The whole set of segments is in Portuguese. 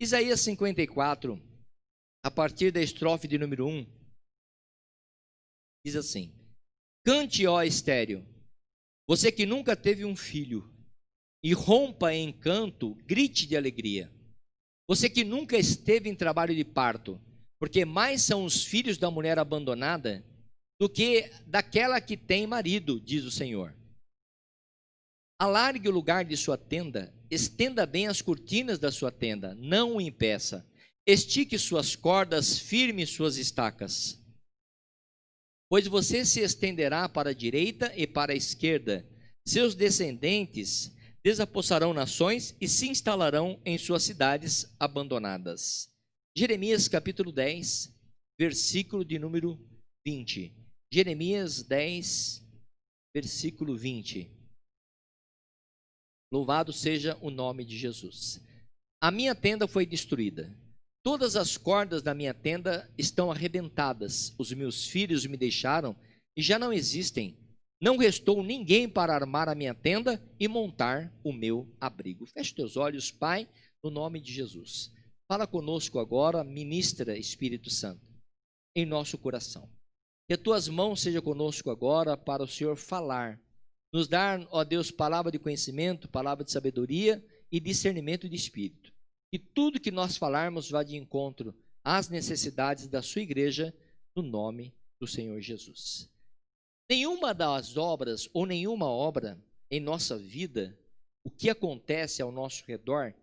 Isaías 54, a partir da estrofe de número 1, diz assim: Cante, ó estéril, você que nunca teve um filho, e rompa em canto, grite de alegria. Você que nunca esteve em trabalho de parto, porque mais são os filhos da mulher abandonada do que daquela que tem marido, diz o Senhor. Alargue o lugar de sua tenda, estenda bem as cortinas da sua tenda, não o impeça. Estique suas cordas, firme suas estacas. Pois você se estenderá para a direita e para a esquerda. Seus descendentes desapossarão nações e se instalarão em suas cidades abandonadas. Jeremias capítulo 10, versículo de número 20. Jeremias 10, versículo 20. Louvado seja o nome de Jesus. A minha tenda foi destruída. Todas as cordas da minha tenda estão arrebentadas. Os meus filhos me deixaram e já não existem. Não restou ninguém para armar a minha tenda e montar o meu abrigo. Feche teus olhos, Pai, no nome de Jesus. Fala conosco agora, ministra Espírito Santo, em nosso coração. Que as tuas mãos sejam conosco agora para o Senhor falar. Nos dar, ó Deus, palavra de conhecimento, palavra de sabedoria e discernimento de espírito. Que tudo que nós falarmos vá de encontro às necessidades da sua igreja, no nome do Senhor Jesus. Nenhuma das obras ou nenhuma obra em nossa vida, o que acontece ao nosso redor,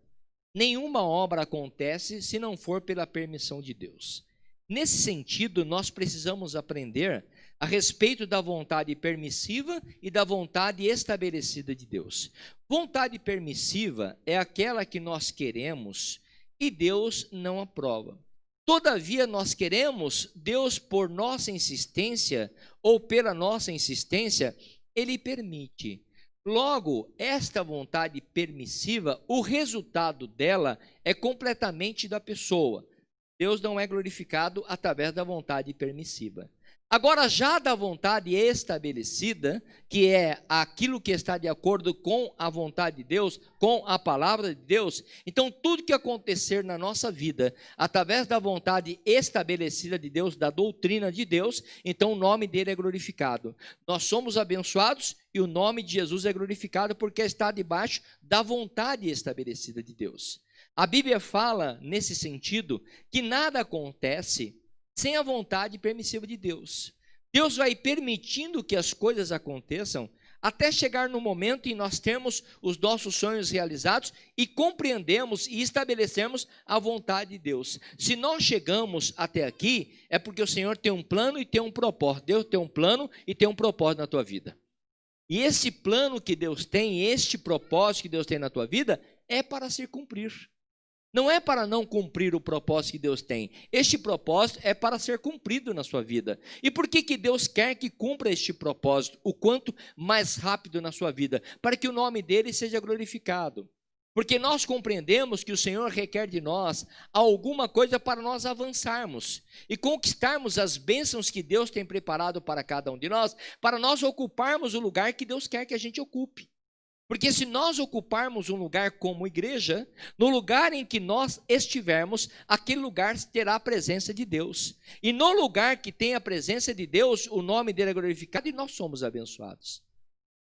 nenhuma obra acontece se não for pela permissão de Deus. Nesse sentido, nós precisamos aprender a respeito da vontade permissiva e da vontade estabelecida de Deus. Vontade permissiva é aquela que nós queremos e Deus não aprova. Todavia nós queremos, Deus por nossa insistência ou pela nossa insistência, Ele permite. Logo, esta vontade permissiva, o resultado dela é completamente da pessoa. Deus não é glorificado através da vontade permissiva. Agora, já da vontade estabelecida, que é aquilo que está de acordo com a vontade de Deus, com a palavra de Deus, então tudo que acontecer na nossa vida, através da vontade estabelecida de Deus, da doutrina de Deus, então o nome dele é glorificado. Nós somos abençoados e o nome de Jesus é glorificado porque está debaixo da vontade estabelecida de Deus. A Bíblia fala, nesse sentido, que nada acontece sem a vontade permissiva de Deus. Deus vai permitindo que as coisas aconteçam até chegar no momento em nós temos os nossos sonhos realizados e compreendemos e estabelecemos a vontade de Deus. Se nós chegamos até aqui, é porque o Senhor tem um plano e tem um propósito. Deus tem um plano e tem um propósito na tua vida. E esse plano que Deus tem, este propósito que Deus tem na tua vida, é para se cumprir. Não é para não cumprir o propósito que Deus tem. Este propósito é para ser cumprido na sua vida. E por que Deus quer que cumpra este propósito o quanto mais rápido na sua vida? Para que o nome dele seja glorificado. Porque nós compreendemos que o Senhor requer de nós alguma coisa para nós avançarmos e conquistarmos as bênçãos que Deus tem preparado para cada um de nós, para nós ocuparmos o lugar que Deus quer que a gente ocupe. Porque se nós ocuparmos um lugar como igreja, no lugar em que nós estivermos, aquele lugar terá a presença de Deus. E no lugar que tem a presença de Deus, o nome dele é glorificado e nós somos abençoados.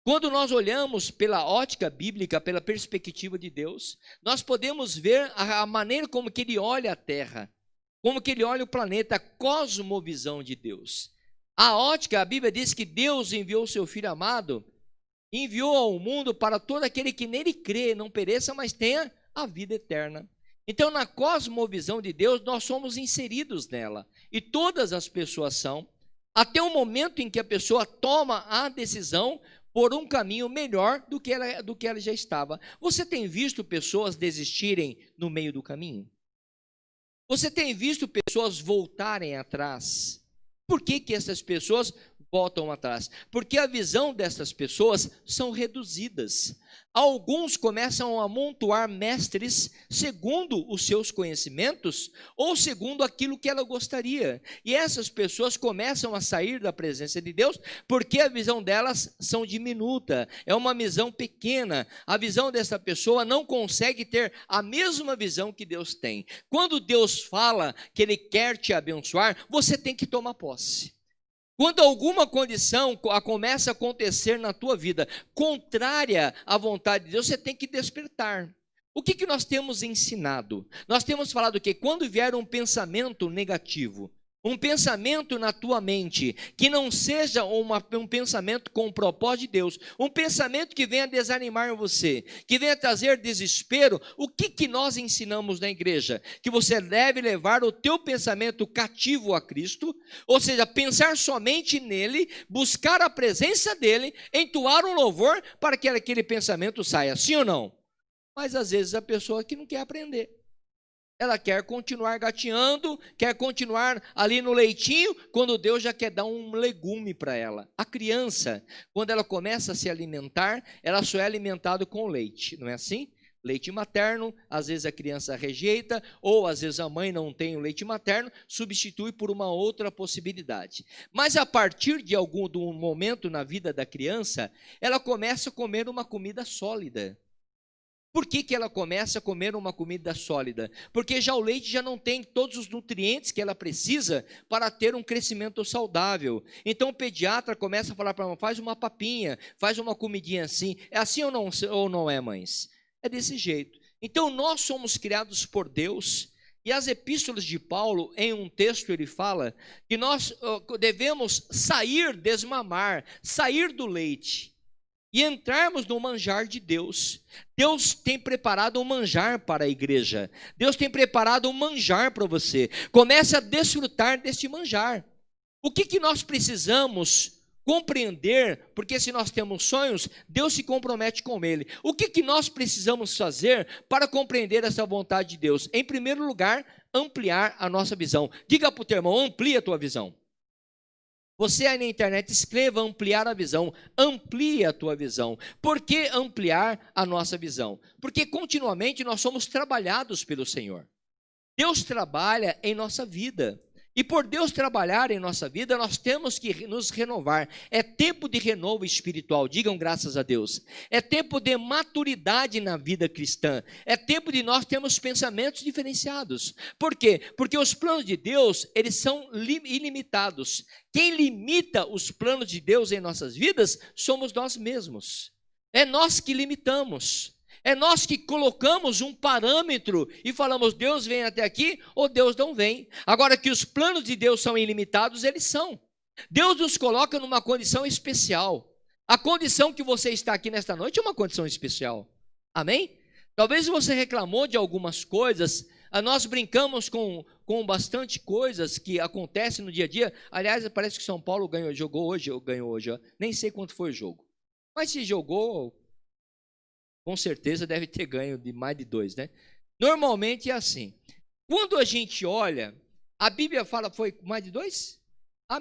Quando nós olhamos pela ótica bíblica, pela perspectiva de Deus, nós podemos ver a maneira como que ele olha a terra, como que ele olha o planeta, a cosmovisão de Deus. A ótica, a Bíblia diz que Deus enviou o seu Filho amado, enviou ao mundo para todo aquele que nele crê, não pereça, mas tenha a vida eterna. Então, na cosmovisão de Deus, nós somos inseridos nela. E todas as pessoas são, até o momento em que a pessoa toma a decisão por um caminho melhor do que ela já estava. Você tem visto pessoas desistirem no meio do caminho? Você tem visto pessoas voltarem atrás? Por que essas pessoas voltam atrás, porque a visão dessas pessoas são reduzidas. Alguns começam a amontoar mestres segundo os seus conhecimentos ou segundo aquilo que ela gostaria. E essas pessoas começam a sair da presença de Deus porque a visão delas são diminuta, é uma visão pequena. A visão dessa pessoa não consegue ter a mesma visão que Deus tem. Quando Deus fala que Ele quer te abençoar, você tem que tomar posse. Quando alguma condição começa a acontecer na tua vida contrária à vontade de Deus, você tem que despertar. O que nós temos ensinado? Nós temos falado que quando vier um pensamento negativo, um pensamento na tua mente, que não seja um pensamento com o propósito de Deus, um pensamento que venha desanimar você, que venha trazer desespero, o que nós ensinamos na igreja? Que você deve levar o teu pensamento cativo a Cristo, ou seja, pensar somente nele, buscar a presença dele, entoar um louvor para que aquele pensamento saia, sim ou não? Mas às vezes a pessoa que não quer aprender. Ela quer continuar gateando, quer continuar ali no leitinho, quando Deus já quer dar um legume para ela. A criança, quando ela começa a se alimentar, ela só é alimentada com leite, não é assim? Leite materno, às vezes a criança rejeita, ou às vezes a mãe não tem o leite materno, substitui por uma outra possibilidade. Mas a partir de algum momento na vida da criança, ela começa a comer uma comida sólida. Por que ela começa a comer uma comida sólida? Porque já o leite já não tem todos os nutrientes que ela precisa para ter um crescimento saudável. Então o pediatra começa a falar para ela, faz uma papinha, faz uma comidinha assim. É assim ou não é, mães? É desse jeito. Então nós somos criados por Deus, e as epístolas de Paulo, em um texto ele fala que nós devemos desmamar, sair do leite, e entrarmos no manjar de Deus. Deus tem preparado um manjar para a igreja. Deus tem preparado um manjar para você. Comece a desfrutar deste manjar. O que nós precisamos compreender? Porque se nós temos sonhos, Deus se compromete com ele. O que nós precisamos fazer para compreender essa vontade de Deus? Em primeiro lugar, ampliar a nossa visão. Diga para o teu irmão, amplia a tua visão. Você aí na internet, escreva ampliar a visão, amplie a tua visão. Por que ampliar a nossa visão? Porque continuamente nós somos trabalhados pelo Senhor. Deus trabalha em nossa vida. E por Deus trabalhar em nossa vida, nós temos que nos renovar. É tempo de renovo espiritual, digam graças a Deus. É tempo de maturidade na vida cristã. É tempo de nós termos pensamentos diferenciados. Por quê? Porque os planos de Deus, eles são ilimitados. Quem limita os planos de Deus em nossas vidas somos nós mesmos. É nós que limitamos. É nós que colocamos um parâmetro e falamos, Deus vem até aqui ou Deus não vem. Agora que os planos de Deus são ilimitados, eles são. Deus nos coloca numa condição especial. A condição que você está aqui nesta noite é uma condição especial. Amém? Talvez você reclamou de algumas coisas, nós brincamos com bastante coisas que acontecem no dia a dia. Aliás, parece que São Paulo ganhou hoje. Nem sei quanto foi o jogo. Mas se jogou, com certeza deve ter ganho de mais de 2, né? Normalmente é assim. Quando a gente olha, a Bíblia fala, foi mais de 2?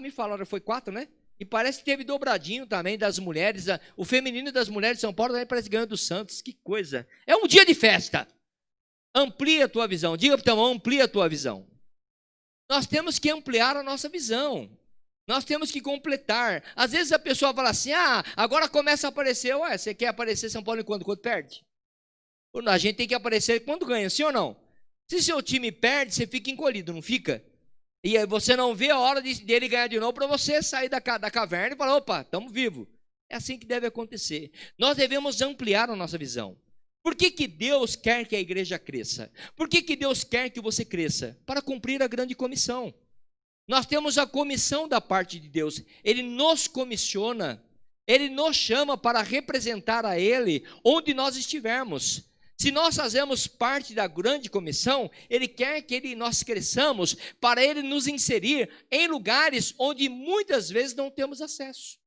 Me falaram, foi 4, né? E parece que teve dobradinho também das mulheres. O feminino das mulheres de São Paulo também parece que ganhou do Santos. Que coisa. É um dia de festa. Amplia a tua visão. Diga para o teu irmão, amplia a tua visão. Nós temos que ampliar a nossa visão. Nós temos que completar. Às vezes a pessoa fala assim, agora começa a aparecer. Ué, você quer aparecer São Paulo quando perde? A gente tem que aparecer quando ganha, sim ou não? Se seu time perde, você fica encolhido, não fica? E aí você não vê a hora dele ganhar de novo para você sair da caverna e falar, opa, estamos vivos. É assim que deve acontecer. Nós devemos ampliar a nossa visão. Por que Deus quer que a igreja cresça? Por que Deus quer que você cresça? Para cumprir a grande comissão. Nós temos a comissão da parte de Deus. Ele nos comissiona, Ele nos chama para representar a Ele onde nós estivermos. Se nós fazemos parte da grande comissão, Ele quer que nós cresçamos para Ele nos inserir em lugares onde muitas vezes não temos acesso.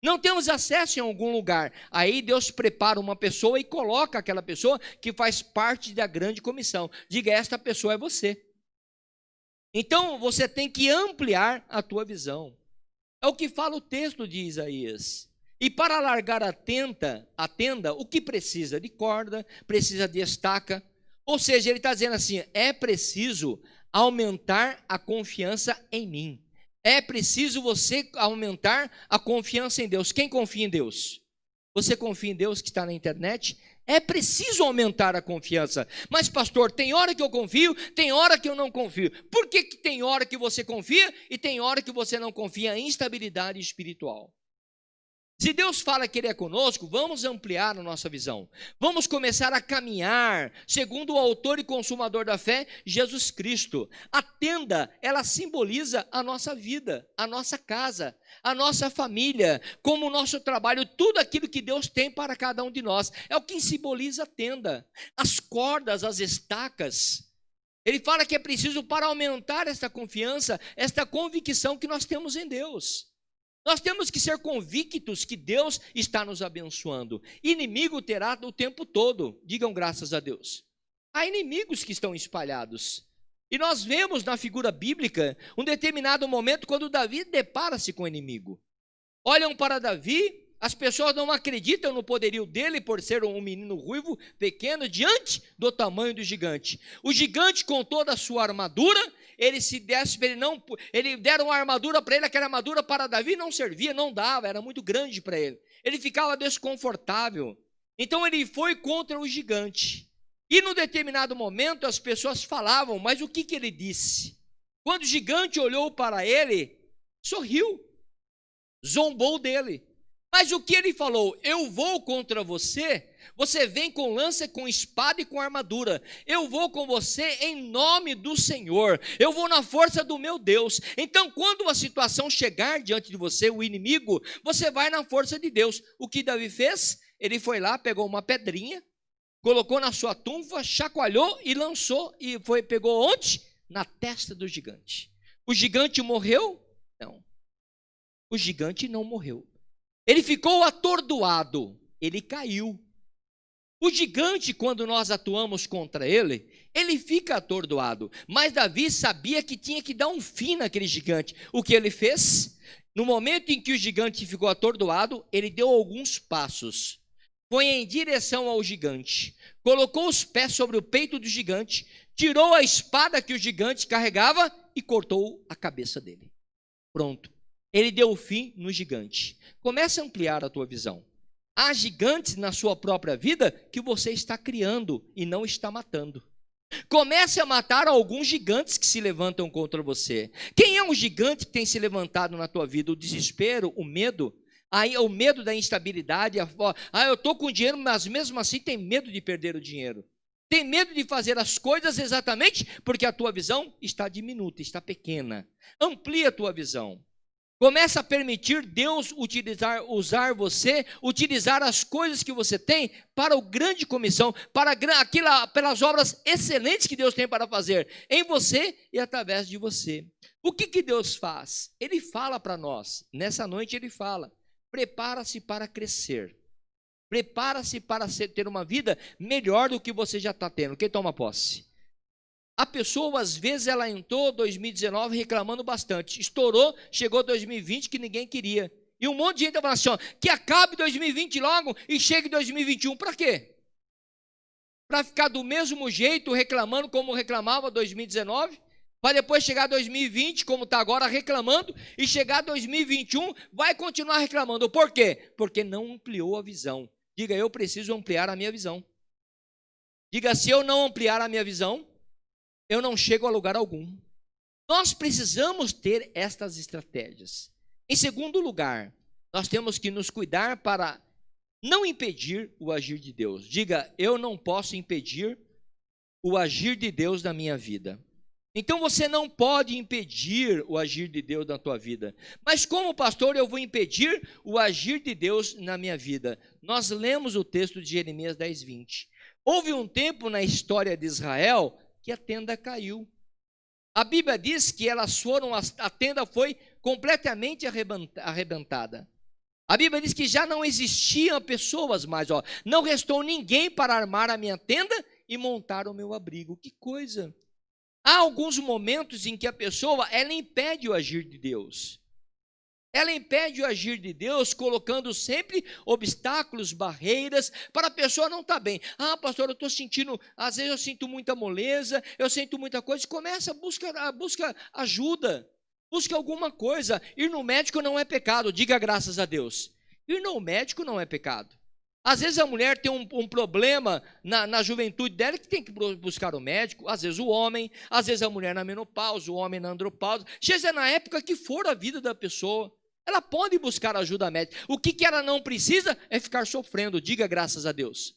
Não temos acesso em algum lugar. Aí Deus prepara uma pessoa e coloca aquela pessoa que faz parte da grande comissão. Diga, esta pessoa é você. Então, você tem que ampliar a tua visão. É o que fala o texto de Isaías. E para alargar a tenda, o que precisa? De corda, precisa de estaca. Ou seja, ele está dizendo assim, é preciso aumentar a confiança em mim. É preciso você aumentar a confiança em Deus. Quem confia em Deus? Você confia em Deus que está na internet? É preciso aumentar a confiança. Mas pastor, tem hora que eu confio, tem hora que eu não confio. Por que tem hora que você confia e tem hora que você não confia? Instabilidade espiritual. Se Deus fala que Ele é conosco, vamos ampliar a nossa visão. Vamos começar a caminhar, segundo o autor e consumador da fé, Jesus Cristo. A tenda, ela simboliza a nossa vida, a nossa casa, a nossa família, como o nosso trabalho, tudo aquilo que Deus tem para cada um de nós. É o que simboliza a tenda. As cordas, as estacas. Ele fala que é preciso para aumentar esta confiança, esta convicção que nós temos em Deus. Nós temos que ser convictos que Deus está nos abençoando. Inimigo terá o tempo todo, digam graças a Deus. Há inimigos que estão espalhados. E nós vemos na figura bíblica um determinado momento quando Davi depara-se com o inimigo. Olham para Davi, as pessoas não acreditam no poderio dele por ser um menino ruivo, pequeno, diante do tamanho do gigante. O gigante com toda a sua armadura, ele se desse, ele deram uma armadura para ele, aquela armadura para Davi não servia, não dava, era muito grande para ele. Ele ficava desconfortável. Então ele foi contra o gigante. E no determinado momento as pessoas falavam, mas o que ele disse? Quando o gigante olhou para ele, sorriu, zombou dele. Mas o que ele falou? Eu vou contra você, você vem com lança, com espada e com armadura. Eu vou com você em nome do Senhor. Eu vou na força do meu Deus. Então, quando a situação chegar diante de você, o inimigo, você vai na força de Deus. O que Davi fez? Ele foi lá, pegou uma pedrinha, colocou na sua tunfa, chacoalhou e lançou. E pegou onde? Na testa do gigante. O gigante morreu? Não. O gigante não morreu. Ele ficou atordoado, ele caiu. O gigante, quando nós atuamos contra ele, ele fica atordoado. Mas Davi sabia que tinha que dar um fim naquele gigante. O que ele fez? No momento em que o gigante ficou atordoado, ele deu alguns passos. Foi em direção ao gigante, colocou os pés sobre o peito do gigante, tirou a espada que o gigante carregava e cortou a cabeça dele. Pronto. Ele deu o fim no gigante. Comece a ampliar a tua visão. Há gigantes na sua própria vida que você está criando e não está matando. Comece a matar alguns gigantes que se levantam contra você. Quem é um gigante que tem se levantado na tua vida? O desespero, o medo? Aí, o medo da instabilidade. Eu estou com dinheiro, mas mesmo assim tem medo de perder o dinheiro. Tem medo de fazer as coisas exatamente porque a tua visão está diminuta, está pequena. Amplia a tua visão. Começa a permitir Deus usar você, utilizar as coisas que você tem para a grande comissão, pelas obras excelentes que Deus tem para fazer em você e através de você. O que Deus faz? Ele fala para nós, nessa noite ele fala, prepara-se para crescer, prepara-se para ter uma vida melhor do que você já está tendo. Quem toma posse? A pessoa, às vezes, ela entrou 2019 reclamando bastante. Estourou, chegou 2020 que ninguém queria. E um monte de gente falando assim, que acabe 2020 logo e chegue 2021. Para quê? Para ficar do mesmo jeito reclamando como reclamava 2019? Para depois chegar 2020, como está agora, reclamando, e chegar 2021, vai continuar reclamando. Por quê? Porque não ampliou a visão. Diga, eu preciso ampliar a minha visão. Diga, se eu não ampliar a minha visão, eu não chego a lugar algum. Nós precisamos ter estas estratégias. Em segundo lugar, nós temos que nos cuidar para não impedir o agir de Deus. Diga, eu não posso impedir o agir de Deus na minha vida. Então você não pode impedir o agir de Deus na tua vida. Mas como pastor eu vou impedir o agir de Deus na minha vida? Nós lemos o texto de Jeremias 10:20. Houve um tempo na história de Israel que a tenda caiu. A Bíblia diz que a tenda foi completamente arrebentada. A Bíblia diz que já não existiam pessoas mais, não restou ninguém para armar a minha tenda e montar o meu abrigo. Que coisa! Há alguns momentos em que a pessoa, ela impede o agir de Deus. Ela impede o agir de Deus, colocando sempre obstáculos, barreiras, para a pessoa não estar bem. Ah, pastor, eu estou sentindo, às vezes eu sinto muita moleza, eu sinto muita coisa. Começa, busca ajuda, busca alguma coisa. Ir no médico não é pecado, diga graças a Deus. Ir no médico não é pecado. Às vezes a mulher tem um problema na juventude dela que tem que buscar o médico, às vezes o homem, às vezes a mulher na menopausa, o homem na andropausa, seja na época que for a vida da pessoa. Ela pode buscar ajuda médica. O que ela não precisa é ficar sofrendo, diga graças a Deus.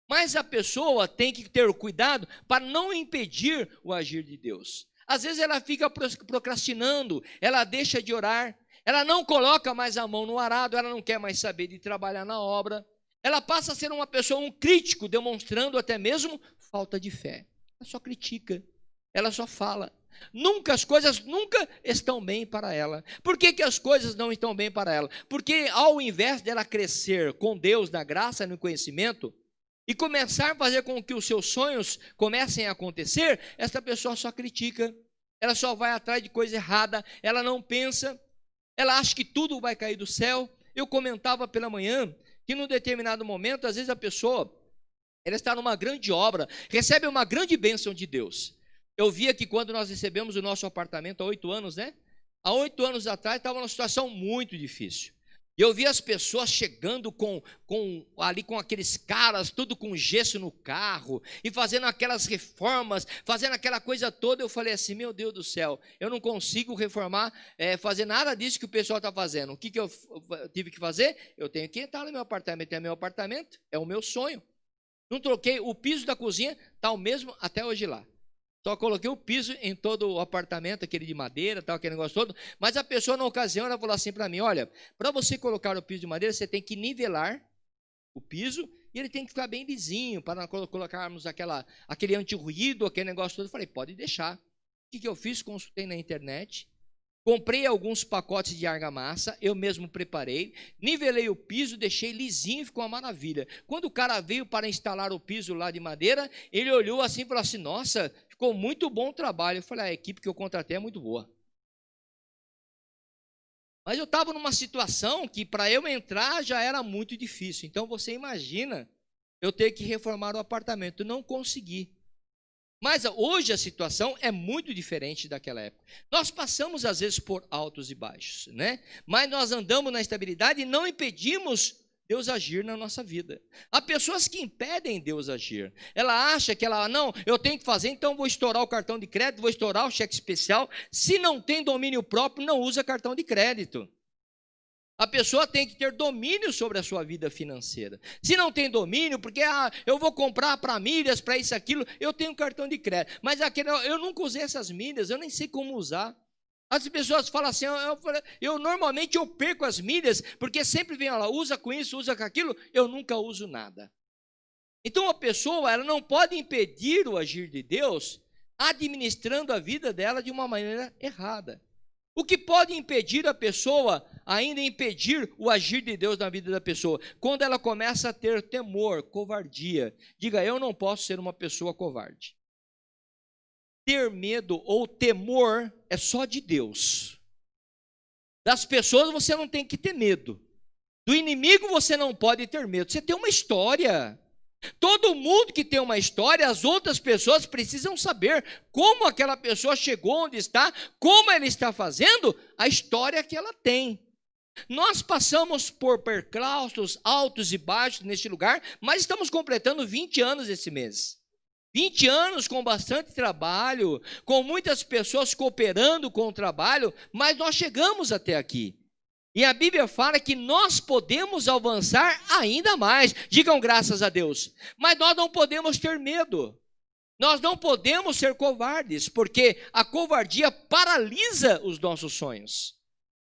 Mas a pessoa tem que ter cuidado para não impedir o agir de Deus. Às vezes ela fica procrastinando, ela deixa de orar, ela não coloca mais a mão no arado, ela não quer mais saber de trabalhar na obra. Ela passa a ser uma pessoa, um crítico, demonstrando até mesmo falta de fé. Ela só critica, ela só fala. As coisas nunca estão bem para ela. Por que as coisas não estão bem para ela? Porque ao invés dela crescer com Deus, na graça e no conhecimento, e começar a fazer com que os seus sonhos comecem a acontecer, essa pessoa só critica, ela só vai atrás de coisa errada, ela não pensa, ela acha que tudo vai cair do céu. Eu comentava pela manhã que num determinado momento, às vezes a pessoa, ela está numa grande obra, recebe uma grande bênção de Deus. Eu via que quando nós recebemos o nosso apartamento há 8 anos, né? Há 8 anos atrás estava numa situação muito difícil. E eu vi as pessoas chegando com aqueles caras, tudo com gesso no carro, e fazendo aquelas reformas, fazendo aquela coisa toda. Eu falei assim, meu Deus do céu, eu não consigo reformar, fazer nada disso que o pessoal está fazendo. O que eu tive que fazer? Eu tenho que entrar no meu apartamento, é meu apartamento, é o meu sonho. Não troquei, o piso da cozinha está o mesmo até hoje lá. Só coloquei o piso em todo o apartamento, aquele de madeira, tal, aquele negócio todo. Mas a pessoa, na ocasião, ela falou assim para mim, olha, para você colocar o piso de madeira, você tem que nivelar o piso e ele tem que ficar bem lisinho, para colocarmos aquele anti-ruído, aquele negócio todo. Eu falei, pode deixar. O que eu fiz? Consultei na internet, comprei alguns pacotes de argamassa, eu mesmo preparei, nivelei o piso, deixei lisinho, ficou uma maravilha. Quando o cara veio para instalar o piso lá de madeira, ele olhou assim e falou assim, nossa, ficou muito bom o trabalho. Eu falei, a equipe que eu contratei é muito boa. Mas eu estava numa situação que para eu entrar já era muito difícil. Então você imagina eu ter que reformar o apartamento. Não consegui. Mas hoje a situação é muito diferente daquela época. Nós passamos às vezes por altos e baixos, né? Mas nós andamos na estabilidade e não impedimos Deus agir na nossa vida. Há pessoas que impedem Deus agir. Ela acha que não, eu tenho que fazer, então vou estourar o cartão de crédito, vou estourar o cheque especial. Se não tem domínio próprio, não usa cartão de crédito. A pessoa tem que ter domínio sobre a sua vida financeira. Se não tem domínio, porque eu vou comprar para milhas, para isso, aquilo, eu tenho cartão de crédito. Mas eu nunca usei essas milhas, eu nem sei como usar. As pessoas falam assim, normalmente eu perco as milhas, porque sempre vem lá, usa com isso, usa com aquilo, eu nunca uso nada. Então a pessoa, ela não pode impedir o agir de Deus, administrando a vida dela de uma maneira errada. O que pode impedir a pessoa, ainda impedir o agir de Deus na vida da pessoa? Quando ela começa a ter temor, covardia. Diga, eu não posso ser uma pessoa covarde. Ter medo ou temor é só de Deus. Das pessoas você não tem que ter medo. Do inimigo você não pode ter medo. Você tem uma história. Todo mundo que tem uma história, as outras pessoas precisam saber como aquela pessoa chegou onde está, como ela está fazendo, a história que ela tem. Nós passamos por percalços altos e baixos neste lugar, mas estamos completando 20 anos esse mês. 20 anos com bastante trabalho, com muitas pessoas cooperando com o trabalho, mas nós chegamos até aqui. E a Bíblia fala que nós podemos avançar ainda mais. Digam graças a Deus. Mas nós não podemos ter medo. Nós não podemos ser covardes, porque a covardia paralisa os nossos sonhos.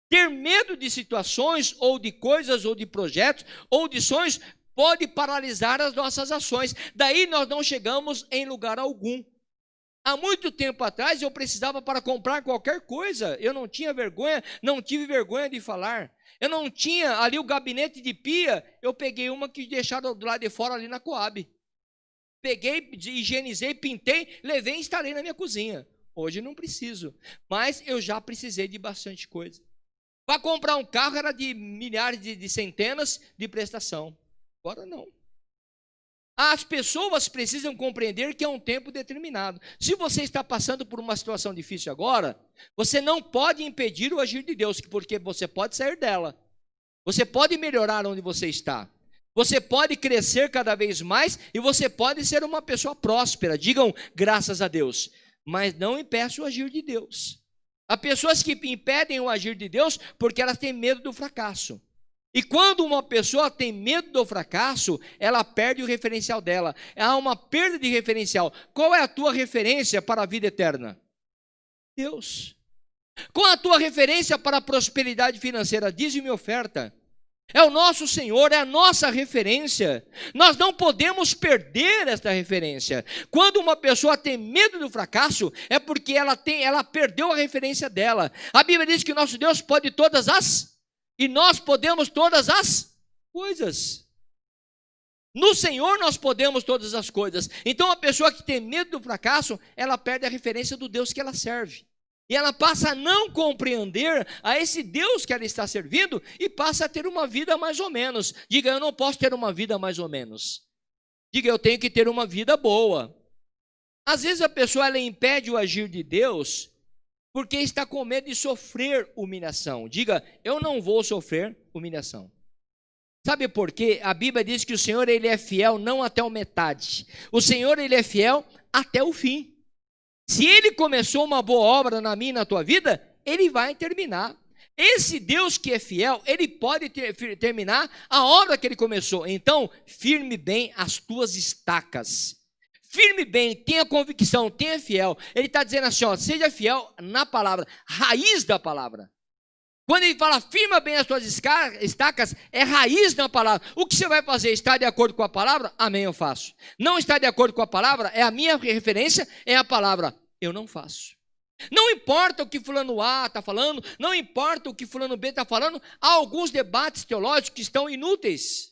Ter medo de situações, ou de coisas, ou de projetos, ou de sonhos, pode paralisar as nossas ações. Daí nós não chegamos em lugar algum. Há muito tempo atrás eu precisava para comprar qualquer coisa, eu não tinha vergonha, não tive vergonha de falar. Eu não tinha ali o gabinete de pia, eu peguei uma que deixaram do lado de fora ali na Coab. Peguei, higienizei, pintei, levei e instalei na minha cozinha. Hoje não preciso, mas eu já precisei de bastante coisa. Para comprar um carro era de milhares, de centenas de prestação. Agora não. As pessoas precisam compreender que é um tempo determinado. Se você está passando por uma situação difícil agora, você não pode impedir o agir de Deus, porque você pode sair dela. Você pode melhorar onde você está. Você pode crescer cada vez mais e você pode ser uma pessoa próspera. Digam graças a Deus. Mas não impeça o agir de Deus. Há pessoas que impedem o agir de Deus porque elas têm medo do fracasso. E quando uma pessoa tem medo do fracasso, ela perde o referencial dela. Há uma perda de referencial. Qual é a tua referência para a vida eterna? Deus. Qual é a tua referência para a prosperidade financeira? Dízimo e oferta. É o nosso Senhor, é a nossa referência. Nós não podemos perder esta referência. Quando uma pessoa tem medo do fracasso, é porque ela perdeu a referência dela. A Bíblia diz que o nosso Deus pode e nós podemos todas as coisas. No Senhor nós podemos todas as coisas. Então a pessoa que tem medo do fracasso, ela perde a referência do Deus que ela serve. E ela passa a não compreender a esse Deus que ela está servindo e passa a ter uma vida mais ou menos. Diga, eu não posso ter uma vida mais ou menos. Diga, eu tenho que ter uma vida boa. Às vezes a pessoa ela impede o agir de Deus porque está com medo de sofrer humilhação. Diga, eu não vou sofrer humilhação. Sabe por quê? A Bíblia diz que o Senhor ele é fiel não até a metade. O Senhor ele é fiel até o fim. Se Ele começou uma boa obra na minha e na tua vida, Ele vai terminar. Esse Deus que é fiel, Ele pode terminar a obra que Ele começou. Então, firme bem as tuas estacas. Firme bem, tenha convicção, tenha fiel. Ele está dizendo assim, ó, seja fiel na palavra, raiz da palavra. Quando ele fala, firma bem as tuas estacas, é raiz na palavra. O que você vai fazer? Está de acordo com a palavra? Amém, eu faço. Não está de acordo com a palavra? É a minha referência, é a palavra. Eu não faço. Não importa o que fulano A está falando, não importa o que fulano B está falando, há alguns debates teológicos que estão inúteis.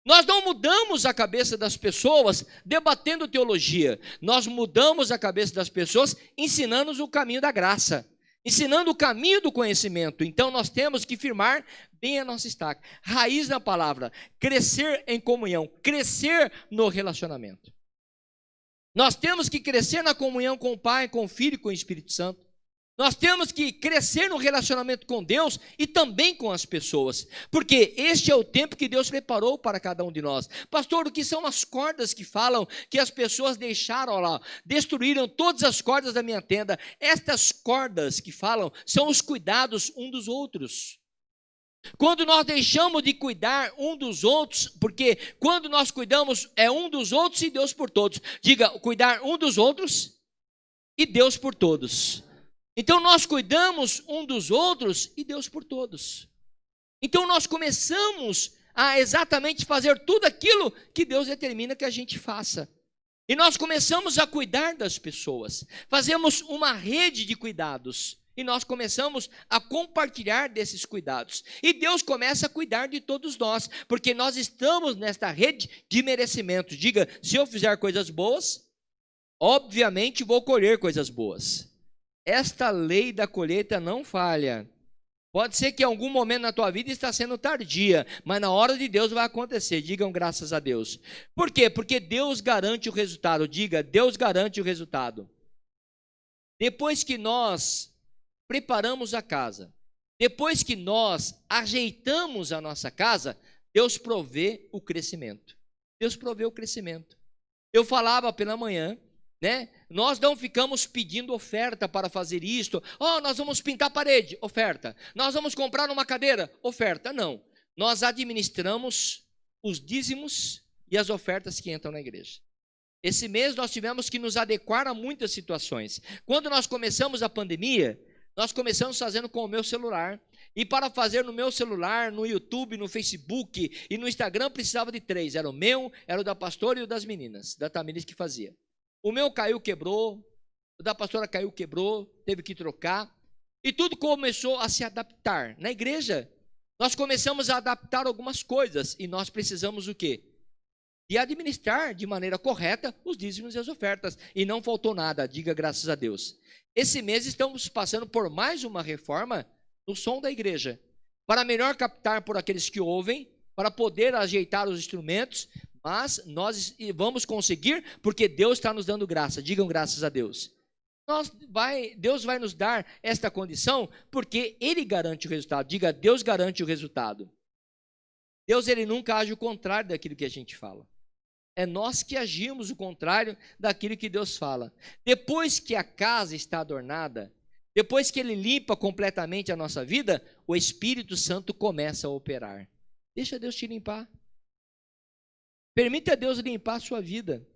Nós não mudamos a cabeça das pessoas debatendo teologia. Nós mudamos a cabeça das pessoas ensinando-os o caminho da graça. Ensinando o caminho do conhecimento. Então nós temos que firmar bem a nossa estaca. Raiz na palavra, crescer em comunhão, crescer no relacionamento. Nós temos que crescer na comunhão com o Pai, com o Filho e com o Espírito Santo. Nós temos que crescer no relacionamento com Deus e também com as pessoas. Porque este é o tempo que Deus preparou para cada um de nós. Pastor, o que são as cordas que falam que as pessoas deixaram lá? Destruíram todas as cordas da minha tenda. Estas cordas que falam são os cuidados um dos outros. Quando nós deixamos de cuidar um dos outros, porque quando nós cuidamos é um dos outros e Deus por todos. Diga, cuidar um dos outros e Deus por todos. Então nós cuidamos um dos outros e Deus por todos. Então nós começamos a exatamente fazer tudo aquilo que Deus determina que a gente faça. E nós começamos a cuidar das pessoas. Fazemos uma rede de cuidados. E nós começamos a compartilhar desses cuidados. E Deus começa a cuidar de todos nós. Porque nós estamos nesta rede de merecimento. Diga, se eu fizer coisas boas, obviamente vou colher coisas boas. Esta lei da colheita não falha. Pode ser que em algum momento na tua vida está sendo tardia, mas na hora de Deus vai acontecer. Digam graças a Deus. Por quê? Porque Deus garante o resultado. Diga, Deus garante o resultado. Depois que nós preparamos a casa, depois que nós ajeitamos a nossa casa, Deus provê o crescimento. Deus provê o crescimento. Eu falava pela manhã, né? Nós não ficamos pedindo oferta para fazer isto. Nós vamos pintar a parede, oferta. Nós vamos comprar uma cadeira, oferta. Não, nós administramos os dízimos e as ofertas que entram na igreja. Esse mês nós tivemos que nos adequar a muitas situações. Quando nós começamos a pandemia, nós começamos fazendo com o meu celular. E para fazer no meu celular, no YouTube, no Facebook e no Instagram, precisava de 3. Era o meu, era o da pastora e o das meninas, da Tamires que fazia. O meu caiu, quebrou, o da pastora caiu, quebrou, teve que trocar. E tudo começou a se adaptar. Na igreja, nós começamos a adaptar algumas coisas. E nós precisamos o quê? De administrar de maneira correta os dízimos e as ofertas. E não faltou nada, diga graças a Deus. Esse mês estamos passando por mais uma reforma no som da igreja, para melhor captar por aqueles que ouvem, para poder ajeitar os instrumentos, mas nós vamos conseguir porque Deus está nos dando graça. Digam graças a Deus. Deus vai nos dar esta condição porque Ele garante o resultado. Diga, Deus garante o resultado. Deus, Ele nunca age o contrário daquilo que a gente fala. É nós que agimos o contrário daquilo que Deus fala. Depois que a casa está adornada, depois que Ele limpa completamente a nossa vida, o Espírito Santo começa a operar. Deixa Deus te limpar. Permita Deus limpar a sua vida.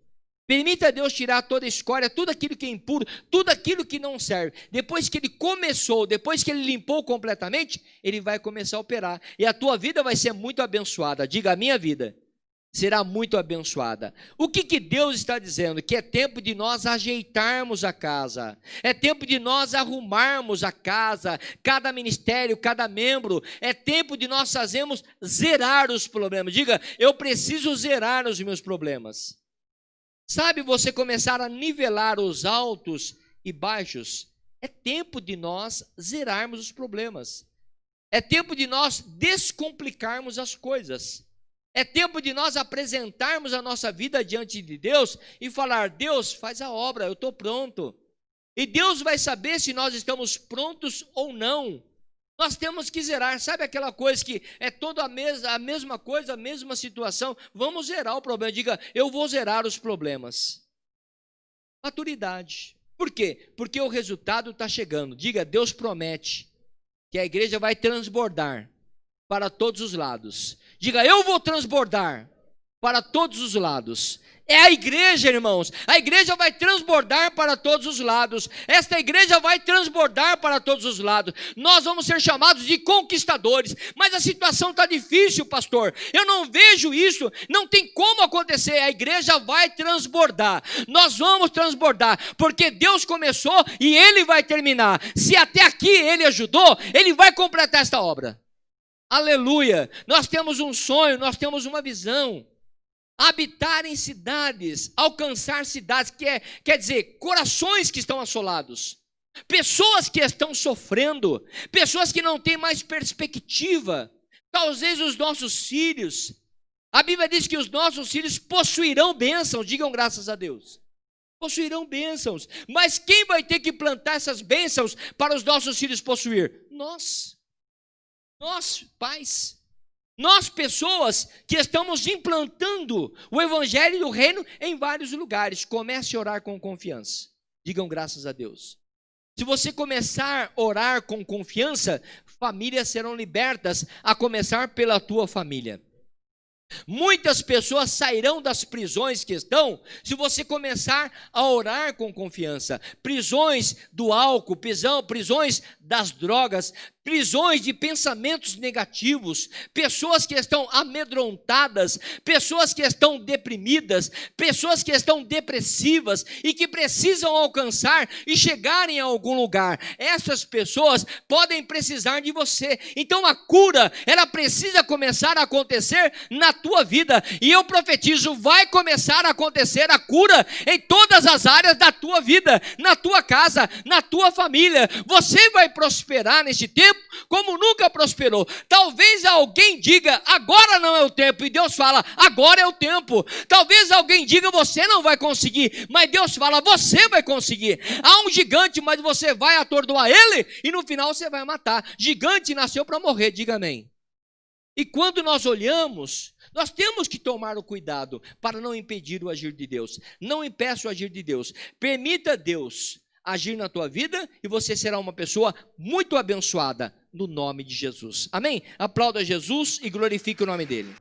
Permita Deus tirar toda a escória, tudo aquilo que é impuro, tudo aquilo que não serve. Depois que Ele começou, depois que Ele limpou completamente, Ele vai começar a operar. E a tua vida vai ser muito abençoada. Diga, a minha vida será muito abençoada. O que Deus está dizendo? Que é tempo de nós ajeitarmos a casa. É tempo de nós arrumarmos a casa, cada ministério, cada membro. É tempo de nós fazermos zerar os problemas. Diga, eu preciso zerar os meus problemas. Sabe, você começar a nivelar os altos e baixos. É tempo de nós zerarmos os problemas. É tempo de nós descomplicarmos as coisas. É tempo de nós apresentarmos a nossa vida diante de Deus e falar, Deus, faz a obra, eu estou pronto. E Deus vai saber se nós estamos prontos ou não. Nós temos que zerar, sabe aquela coisa que é toda a mesma coisa, a mesma situação? Vamos zerar o problema. Diga, eu vou zerar os problemas. Maturidade. Por quê? Porque o resultado está chegando. Diga, Deus promete que a igreja vai transbordar para todos os lados. Diga, eu vou transbordar para todos os lados. É a igreja, irmãos. A igreja vai transbordar para todos os lados. Esta igreja vai transbordar para todos os lados. Nós vamos ser chamados de conquistadores. Mas a situação está difícil, pastor. Eu não vejo isso. Não tem como acontecer. A igreja vai transbordar. Nós vamos transbordar. Porque Deus começou e Ele vai terminar. Se até aqui Ele ajudou, Ele vai completar esta obra. Aleluia. Nós temos um sonho, nós temos uma visão. Habitar em cidades, alcançar cidades, quer dizer, corações que estão assolados, pessoas que estão sofrendo, pessoas que não têm mais perspectiva, talvez os nossos filhos. A Bíblia diz que os nossos filhos possuirão bênçãos, digam graças a Deus. Possuirão bênçãos, mas quem vai ter que plantar essas bênçãos para os nossos filhos possuir? Nós, pais. Nós, pessoas que estamos implantando o evangelho do reino em vários lugares. Comece a orar com confiança. Digam graças a Deus. Se você começar a orar com confiança, famílias serão libertas, a começar pela tua família. Muitas pessoas sairão das prisões que estão, se você começar a orar com confiança. Prisões do álcool, prisões das drogas, prisões de pensamentos negativos, pessoas que estão amedrontadas, pessoas que estão deprimidas, pessoas que estão depressivas e que precisam alcançar e chegarem a algum lugar. Essas pessoas podem precisar de você. Então a cura, ela precisa começar a acontecer na tua vida. E eu profetizo, vai começar a acontecer a cura em todas as áreas da tua vida, na tua casa, na tua família. Você vai prosperar neste tempo como nunca prosperou. Talvez alguém diga, agora não é o tempo, e Deus fala, agora é o tempo. Talvez alguém diga, você não vai conseguir, mas Deus fala, você vai conseguir. Há um gigante, mas você vai atordoar ele, e no final você vai matar. Gigante nasceu para morrer, diga amém. E quando nós olhamos, nós temos que tomar o cuidado para não impedir o agir de Deus. Não impeça o agir de Deus. Permita Deus agir na tua vida e você será uma pessoa muito abençoada no nome de Jesus. Amém? Aplauda Jesus e glorifique o nome dele.